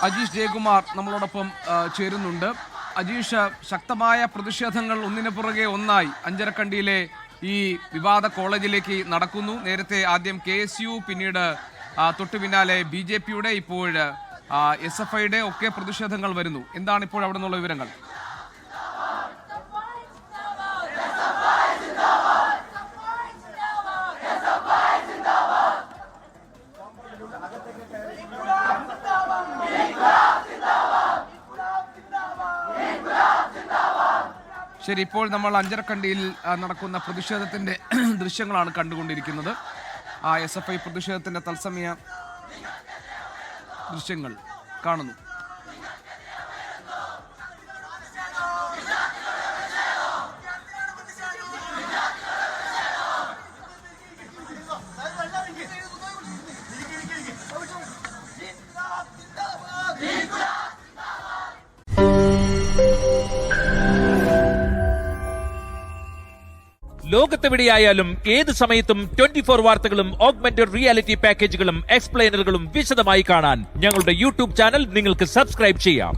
അജീഷ് ജയകുമാർ നമ്മളോടൊപ്പം ചേരുന്നുണ്ട്. അജീഷ്, ശക്തമായ പ്രതിഷേധങ്ങൾ ഒന്നിനു പുറകെ ഒന്നായി അഞ്ചരക്കണ്ടിയിലെ ഈ വിവാദ കോളേജിലേക്ക് നടക്കുന്നു. നേരത്തെ ആദ്യം KSU, പിന്നീട് തൊട്ടു പിന്നാലെ BJPയുടെ, ഇപ്പോൾ SFIയുടെ ഒക്കെ പ്രതിഷേധങ്ങൾ വരുന്നു. എന്താണ് ഇപ്പോൾ അവിടെ നിന്നുള്ള വിവരങ്ങൾ? ശരി, ഇപ്പോൾ നമ്മൾ അഞ്ചരക്കണ്ടിയിൽ നടക്കുന്ന പ്രതിഷേധത്തിന്റെ ദൃശ്യങ്ങളാണ് കണ്ടുകൊണ്ടിരിക്കുന്നത്. SFI പ്രതിഷേധത്തിന്റെ തത്സമയ ദൃശ്യങ്ങൾ കാണുന്നു. ലോകത്തെവിടെയായാലും ഏത് സമയത്തും 24 വാർത്തകളും ഓഗ്മെന്റഡ് റിയാലിറ്റി പാക്കേജുകളും എക്സ്പ്ലെയിനറുകളും വിശദമായി കാണാൻ ഞങ്ങളുടെ യൂട്യൂബ് ചാനൽ നിങ്ങൾക്ക് സബ്സ്ക്രൈബ് ചെയ്യാം.